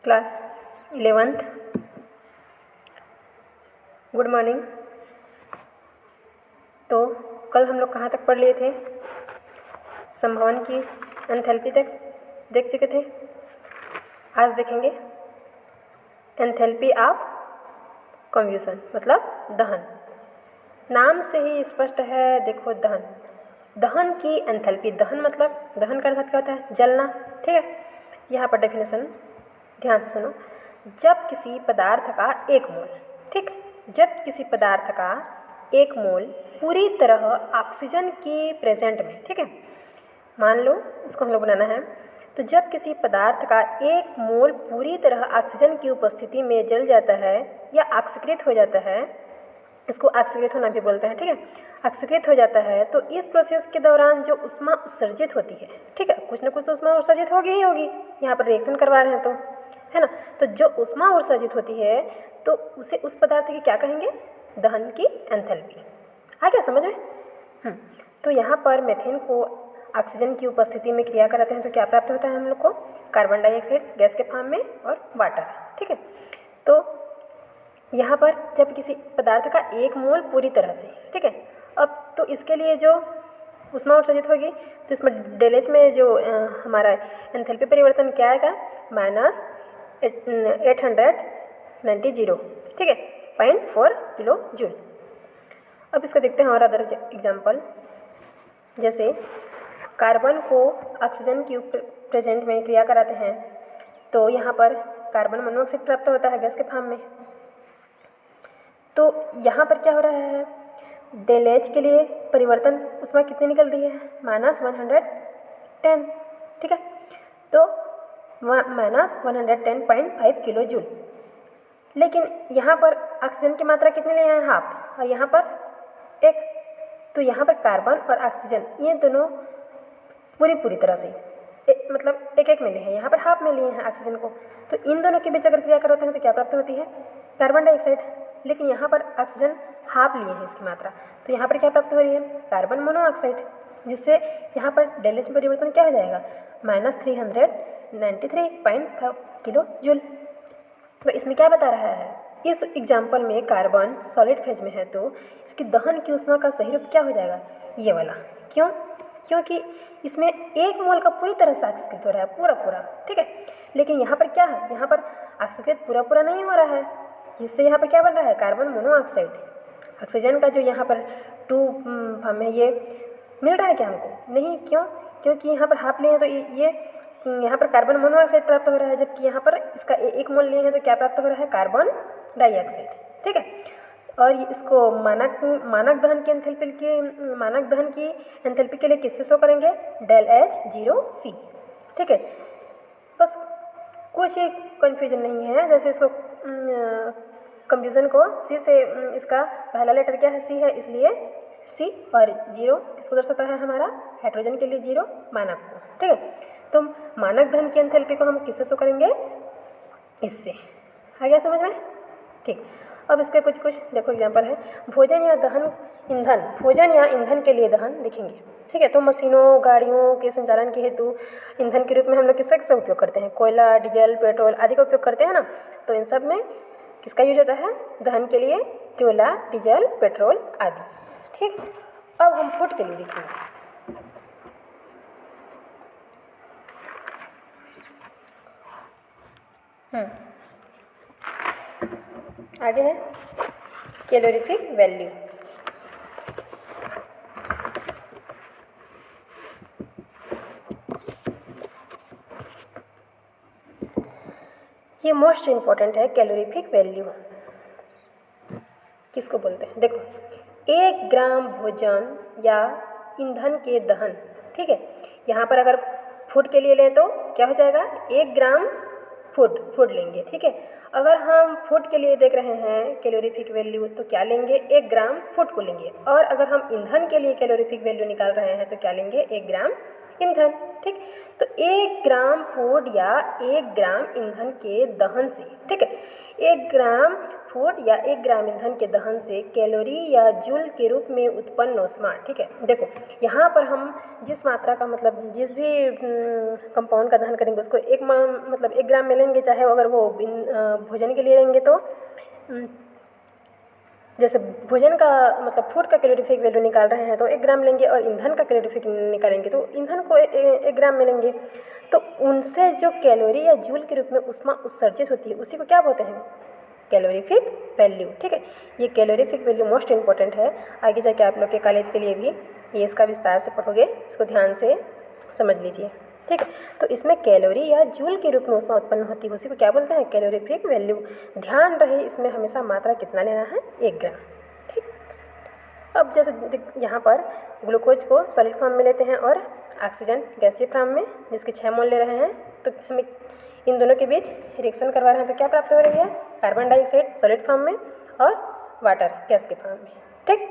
Class 11th। Good morning. तो कल हम लोग कहाँ तक पढ़ लिए थे? संभवन की एंथैल्पी तक देख चुके थे। आज देखेंगे एंथैल्पी ऑफ कम्बशन, मतलब दहन। नाम से ही स्पष्ट है, देखो दहन। दहन की एंथैल्पी, दहन मतलब दहन का अर्थ क्या होता है? जलना। ठीक है, यहाँ पर डेफिनेशन ध्यान से सुनो। जब किसी पदार्थ का एक मोल, ठीक, जब किसी पदार्थ का एक मोल पूरी तरह ऑक्सीजन की प्रेजेंट में, ठीक है, मान लो इसको हम लोग बनाना है, तो जब किसी पदार्थ का एक मोल पूरी तरह ऑक्सीजन की उपस्थिति में जल जाता है या ऑक्सीकृत हो जाता है, इसको ऑक्सीकृत होना भी बोलते हैं, ठीक है, ऑक्सीकृत हो जाता है, तो इस प्रोसेस के दौरान जो ऊष्मा उत्सर्जित होती है, ठीक है, कुछ ना कुछ तो ऊष्मा उत्सर्जित होगी ही होगी, यहाँ पर रिएक्शन करवा रहे हैं तो, है ना। तो जो ऊष्मा उत्सर्जित होती है तो उसे, उस पदार्थ की क्या कहेंगे? दहन की एंथैल्पी। आ गया समझ में? तो यहाँ पर मेथेन को ऑक्सीजन की उपस्थिति में क्रिया कराते हैं तो क्या प्राप्त होता है हम लोग को? कार्बन डाइऑक्साइड गैस के फॉर्म में और वाटर, ठीक है। तो यहाँ पर जब किसी पदार्थ का एक मोल पूरी तरह से, ठीक है, अब तो इसके लिए जो ऊष्मा उत्सर्जित होगी तो इसमें डेलेज में जो हमारा एंथैल्पी परिवर्तन क्या आएगा? -890, ठीक है, 0.4 किलो जूल। अब इसका देखते हैं और अदर एग्जाम्पल। जैसे कार्बन को ऑक्सीजन की प्रेजेंट में क्रिया कराते हैं तो यहाँ पर कार्बन मोनोऑक्साइड प्राप्त होता है गैस के फॉर्म में। तो यहाँ पर क्या हो रहा है? डेल एच के लिए परिवर्तन उसमें कितनी निकल रही है? -110, ठीक है, तो -110.5 किलो जूल। लेकिन यहाँ पर ऑक्सीजन की मात्रा कितनी लिए हैं? हाफ, और यहाँ पर 1। तो यहाँ पर कार्बन और ऑक्सीजन ये दोनों पूरी तरह से मतलब एक में लिए हैं, यहाँ पर हाफ में लिए हैं ऑक्सीजन को। तो इन दोनों के बीच अगर क्रिया कराते हैं तो क्या प्राप्त होती है? Carbon dioxide. लेकिन यहाँ पर ऑक्सीजन हाफ लिए हैं इसकी मात्रा, तो यहाँ पर क्या प्राप्त हो रही है? कार्बन मोनोऑक्साइड, जिससे यहाँ पर डेल एच परिवर्तन क्या हो जाएगा? -393.5 किलो जूल। तो इसमें क्या बता रहा है? इस एग्जाम्पल में कार्बन सॉलिड फेज में है तो इसकी दहन की ऊष्मा का सही रूप क्या हो जाएगा? ये वाला। क्यों? क्योंकि इसमें एक मोल का पूरी तरह से ऑक्सीकृत हो रहा है, पूरा, ठीक है। लेकिन यहाँ पर क्या है? यहाँ पर ऑक्सीकृत पूरा नहीं हो रहा है, जिससे यहाँ पर क्या बन रहा है? Carbon monoxide. ऑक्सीजन का जो यहाँ पर 2 हमें ये मिल रहा है क्या हमको? नहीं। क्यों? क्योंकि यहाँ पर हाफ लिए हैं तो ये यहाँ पर कार्बन मोनोऑक्साइड प्राप्त हो रहा है, जबकि यहाँ पर इसका एक मोल लिए हैं तो क्या प्राप्त हो रहा है? कार्बन डाइऑक्साइड, ठीक है। और इसको मानक दहन की एंथैल्पी के लिए किससे शो करेंगे? डेल एच 0C, ठीक है। बस कुछ ही कन्फ्यूजन नहीं है। जैसे इसको कम्बशन को C से, इसका पहला लेटर क्या है? C है, इसलिए C, और 0 किसको दर्शाता है? हमारा हाइड्रोजन के लिए 0 मानक को, ठीक है। तो मानक दहन की एंथैल्पी को हम किससे शो करेंगे? इससे। आ गया समझ में? ठीक। अब इसके कुछ देखो एग्जाम्पल है। भोजन या ईंधन के लिए दहन देखेंगे, ठीक है। तो मशीनों, गाड़ियों के संचालन के हेतु ईंधन के रूप में हम लोग किसका उपयोग करते हैं? कोयला, डीजल, पेट्रोल आदि का उपयोग करते हैं ना। तो इन सब में किसका यूज होता है दहन के लिए? कोयला, डीजल, पेट्रोल आदि, ठीक। अब हम फूड के लिए देखेंगे। आगे है कैलोरीफिक वैल्यू। ये मोस्ट इम्पॉर्टेंट है। कैलोरीफिक वैल्यू किसको बोलते हैं? देखो, 1 ग्राम भोजन या ईंधन के दहन, ठीक है। यहाँ पर अगर फूड के लिए लें तो क्या हो जाएगा? 1 ग्राम फूड लेंगे, ठीक है। अगर हम फूड के लिए देख रहे हैं कैलोरीफिक वैल्यू तो क्या लेंगे? 1 ग्राम फूड को लेंगे। और अगर हम ईंधन के लिए कैलोरीफिक वैल्यू निकाल रहे हैं तो क्या लेंगे? 1 ग्राम ईंधन, ठीक। तो 1 ग्राम फूड या 1 ग्राम ईंधन के दहन से, ठीक है, 1 ग्राम फूड या 1 ग्राम ईंधन के दहन से कैलोरी या जूल के रूप में उत्पन्न ऊष्मा। ठीक है, देखो यहाँ पर हम जिस मात्रा का मतलब जिस भी कंपाउंड का दहन करेंगे उसको मतलब 1 ग्राम में लेंगे, चाहे अगर वो भोजन के लिए लेंगे तो जैसे भोजन का मतलब फूड का कैलोरीफिक वैल्यू निकाल रहे हैं तो 1 ग्राम लेंगे, और ईंधन का कैलोरीफिक निकालेंगे तो ईंधन को 1 ग्राम में लेंगे। तो उनसे जो कैलोरी या जूल के रूप में ऊष्मा उत्सर्जित होती है उसी को क्या बोलते हैं? Calorific value. ठीक है, ये कैलोरीफिक वैल्यू मोस्ट इंपॉर्टेंट है, आगे जाके आप लोग के कॉलेज के लिए भी ये इसका विस्तार से पढ़ोगे, इसको ध्यान से समझ लीजिए। ठीक है, तो इसमें कैलोरी या जूल के रूप में ऊष्मा उत्पन्न होती है उसी को क्या बोलते हैं? Calorific value. ध्यान रहे इसमें हमेशा मात्रा कितना लेना है? 1 ग्राम। ठीक, अब जैसे यहाँ पर ग्लूकोज को सॉलिड फॉर्म में लेते हैं और ऑक्सीजन गैसीय फॉर्म में, जिसके 6 मोल ले रहे हैं, तो हमें इन दोनों के बीच रिएक्शन करवा रहे हैं तो क्या प्राप्त हो रही है? कार्बन डाइऑक्साइड सॉलिड फॉर्म में और वाटर गैस के फॉर्म में। ठीक,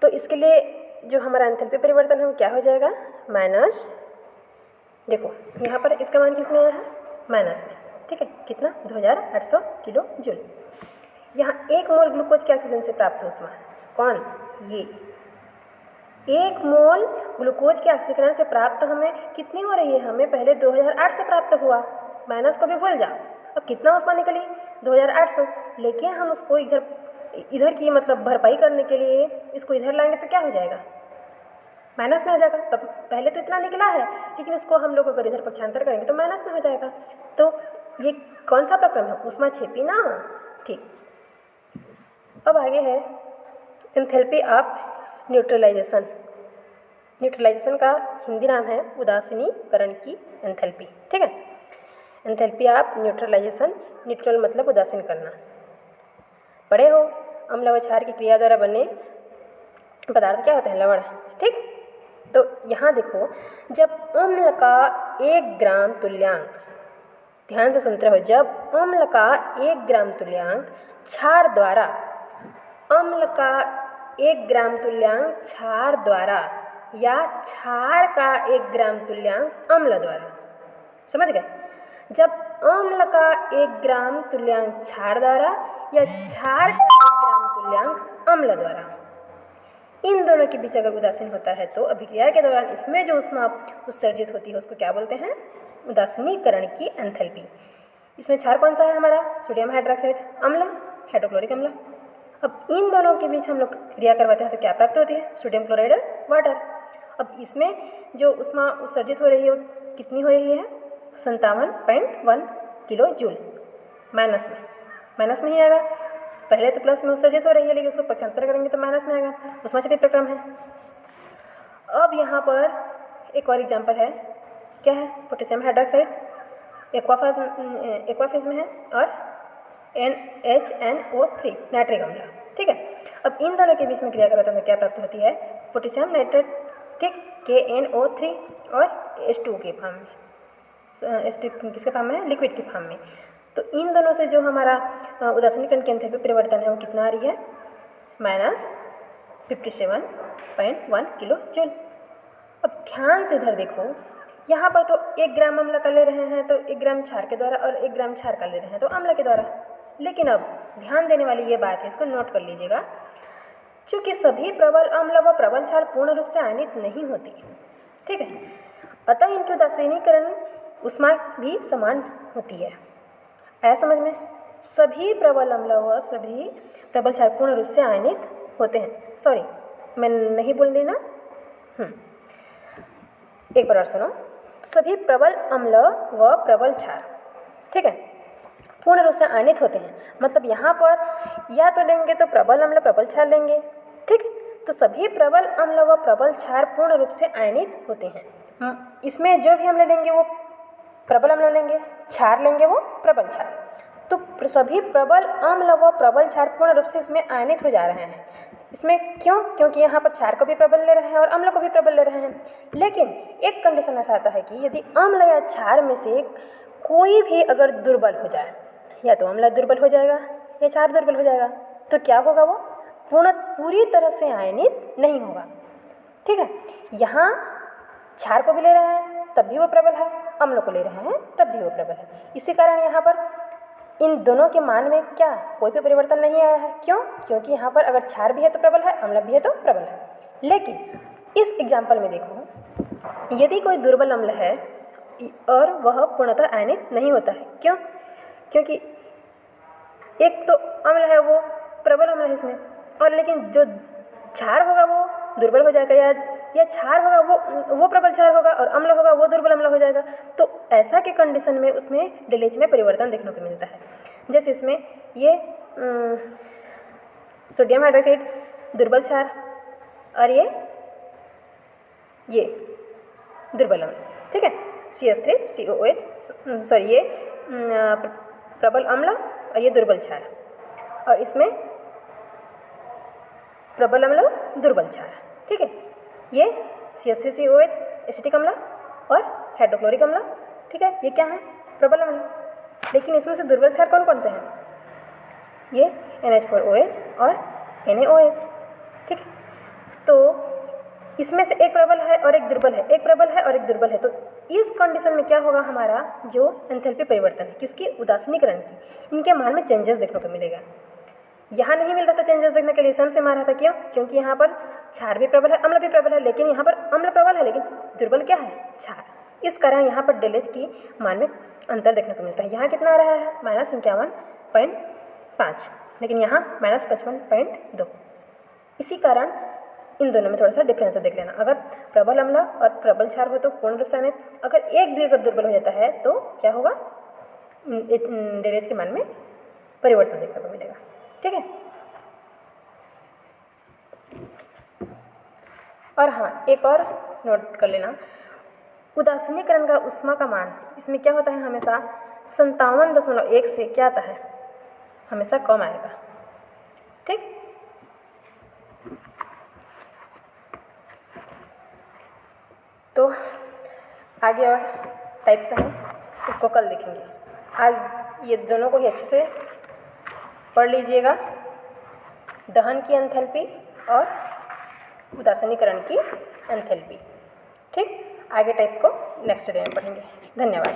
तो इसके लिए जो हमारा एंथैल्पी परिवर्तन है वो क्या हो जाएगा? माइनस, देखो यहाँ पर इसका मान किस में आया है? माइनस में। ठीक है, कितना? 2800 किलो जूल। यहाँ 1 मोल ग्लूकोज के ऑक्सीजन से प्राप्त ऊष्मा, कौन? ये 1 मोल ग्लूकोज के ऑक्सीकरण से प्राप्त हमें कितनी हो रही है? हमें पहले 2800 प्राप्त हुआ, माइनस को भी भूल जाओ। अब कितना ऊष्मा निकली? 2800। लेकिन हम उसको इधर की मतलब भरपाई करने के लिए इसको इधर लाएंगे तो क्या हो जाएगा? माइनस में हो जाएगा। तब पहले तो इतना निकला है, लेकिन इसको हम लोग अगर इधर पक्षांतर करेंगे तो माइनस में हो जाएगा। तो ये कौन सा प्रक्रम है? ऊष्माक्षेपी ना। ठीक, अब आगे है एंथैल्पी ऑफ न्यूट्रलाइजेशन। न्यूट्रलाइजेशन का हिंदी नाम है उदासीनीकरण की एंथैल्पी। ठीक है, एंथैल्पी ऑफ न्यूट्रलाइजेशन, न्यूट्रल मतलब उदासीन करना। पढ़े हो? अम्ल व क्षार की क्रिया द्वारा बने पदार्थ क्या होते हैं? लवण। ठीक, तो यहाँ देखो, जब अम्ल का 1 ग्राम तुल्यांक, ध्यान से सुनते रहो, जब अम्ल का 1 ग्राम तुल्यांक क्षार द्वारा, अम्ल का 1 ग्राम तुल्यांक क्षार द्वारा या क्षार का 1 ग्राम तुल्यांक अम्ल द्वारा, समझ गए? जब अम्ल का 1 ग्राम तुल्यांक क्षार द्वारा या क्षार का 1 ग्राम तुल्यांक अम्ल द्वारा, इन दोनों के बीच अगर उदासीन होता है तो अभिक्रिया के दौरान इसमें जो ऊष्मा उत्सर्जित होती है उसको क्या बोलते हैं? उदासीनीकरण की एंथैल्पी। इसमें क्षार कौन सा है हमारा? सोडियम हाइड्रोक्साइड अम्ल, हाइड्रोक्लोरिक अम्ल। अब इन दोनों के बीच हम लोग क्रिया करवाते हैं तो क्या प्राप्त होती है? सोडियम क्लोराइड और वाटर। अब इसमें जो ऊष्मा उत्सर्जित हो रही है वो कितनी हो रही है? 57.1 किलो जूल। माइनस में ही आएगा। पहले तो प्लस में उत्सर्जित हो रही है, लेकिन उसको पक्षांतर करेंगे तो माइनस में आएगा। ऊष्माक्षेपी प्रक्रम है। अब यहाँ पर एक और एग्जाम्पल है, क्या है? पोटेशियम हाइड्रोक्साइड एक्वा फेज में है और NHNO3 नाइट्रिक अम्ल। ठीक है, अब इन दोनों के बीच में क्रिया करवाते हैं तो क्या प्राप्त होती है? पोटेशियम नाइट्रेट, ठीक, KNO3 और H2 के फॉर्म में। H2 किसके फॉर्म में है? लिक्विड के फॉर्म में। तो इन दोनों से जो हमारा उदासीनीकरण की एंथैल्पी परिवर्तन है वो कितना आ रही है? Minus 57.1 kilo joule. अब ध्यान से इधर देखो, यहाँ पर तो 1 ग्राम अम्ल का ले रहे हैं तो 1 ग्राम क्षार के द्वारा, और 1 ग्राम क्षार का ले रहे हैं तो अम्ल के द्वारा। लेकिन अब ध्यान देने वाली ये बात है, इसको नोट कर लीजिएगा, चूँकि सभी प्रबल अम्ल व प्रबल क्षार पूर्ण रूप से आयनित नहीं होती, ठीक है, अतः इनके उदासीनीकरण ऊष्मा भी समान होती है। आया समझ में? सभी प्रबल अम्ल व सभी प्रबल क्षार पूर्ण रूप से आयनित होते हैं। सॉरी, मैं नहीं बोल दी ना। एक बार और सुनो, सभी प्रबल अम्ल व प्रबल क्षार, ठीक है, पूर्ण रूप से आयनित होते हैं। मतलब यहाँ पर या तो लेंगे तो प्रबल अम्ल प्रबल क्षार लेंगे, ठीक, तो सभी प्रबल अम्ल व प्रबल क्षार पूर्ण रूप से आयनित होते हैं। इसमें जो भी अम्ल लेंगे वो प्रबल अम्ल लेंगे, क्षार लेंगे वो प्रबल क्षार। तो सभी प्रबल अम्ल व प्रबल क्षार पूर्ण रूप से इसमें आयनित हो जा रहे हैं। इसमें क्यों? क्योंकि यहाँ पर क्षार को भी प्रबल ले रहे हैं और अम्ल को भी प्रबल ले रहे हैं। लेकिन एक कंडीशन ऐसा आता है कि यदि अम्ल या क्षार में से कोई भी अगर दुर्बल हो जाए, या तो अम्ल दुर्बल हो जाएगा या क्षार दुर्बल हो जाएगा, तो क्या होगा? वो पूरी तरह से आयनित नहीं होगा, ठीक है। यहाँ क्षार को भी ले रहे हैं तब भी वो प्रबल है, अम्ल को ले रहे हैं तब भी वो प्रबल है। इसी कारण यहाँ पर इन दोनों के मान में क्या कोई भी परिवर्तन नहीं आया है। क्यों? क्योंकि यहाँ पर अगर क्षार भी है तो प्रबल है, अम्ल भी है तो प्रबल है। लेकिन इस एग्जाम्पल में देखो, यदि कोई दुर्बल अम्ल है और वह पूर्णतः आयनित नहीं होता है। क्यों? क्योंकि एक तो अम्ल है वो प्रबल अम्ल है इसमें, और लेकिन जो क्षार होगा वो दुर्बल हो जाएगा, या क्षार होगा वो प्रबल क्षार होगा और अम्ल होगा वो दुर्बल अम्ल हो जाएगा। तो ऐसा के कंडीशन में उसमें DLH में परिवर्तन देखने को मिलता है। जैसे इसमें ये सोडियम हाइड्रोक्साइड दुर्बल क्षार और ये दुर्बल अम्ल, ठीक है, CH3COOH, सॉरी ये प्रबल अम्ल और ये दुर्बल क्षार, और इसमें प्रबल अम्ल दुर्बल क्षार, ठीक है। ये CH3COH एसिटिक अम्ल और हाइड्रोक्लोरिक अम्ल, ठीक है, ये क्या है? प्रबल अम्ल। लेकिन इसमें से दुर्बल क्षार कौन कौन से हैं? ये NH4OH और NaOH, ठीक है। तो इसमें से एक प्रबल है और एक दुर्बल है, एक प्रबल है और एक दुर्बल है। तो इस कंडीशन में क्या होगा? हमारा जो एंथैल्पी परिवर्तन है किसकी? उदासीनीकरण की, इनके मान में चेंजेस देखने को मिलेगा। यहाँ नहीं मिल रहा था चेंजेस देखने के लिए, सम से मारा था। क्यों? क्योंकि यहाँ पर क्षार भी प्रबल है, अम्ल भी प्रबल है, लेकिन यहाँ पर अम्ल प्रबल है लेकिन दुर्बल क्या है? क्षार। इस कारण यहाँ पर DLH की मान में अंतर देखने को मिलता है। यहाँ कितना आ रहा है? -51.5, लेकिन यहाँ -55.2। इसी कारण इन दोनों में थोड़ा सा डिफरेंस देख लेना। अगर प्रबल अम्ल और प्रबल क्षार हो तो पूर्ण रूप से आयनित, अगर एक भी दुर्बल हो जाता है तो क्या होगा? DLH के मान में परिवर्तन देखने को मिलेगा, ठीक है। और हाँ, एक और नोट कर लेना, उदासीनीकरण का ऊष्मा का मान इसमें क्या होता है? हमेशा 57.1 से क्या आता है? हमेशा कम आएगा, ठीक। तो आगे और टाइप्स हैं, इसको कल देखेंगे। आज ये दोनों को ही अच्छे से पढ़ लीजिएगा, दहन की एंथैल्पी और उदासीनीकरण की एंथैल्पी, ठीक। आगे टाइप्स को नेक्स्ट डे में पढ़ेंगे। धन्यवाद।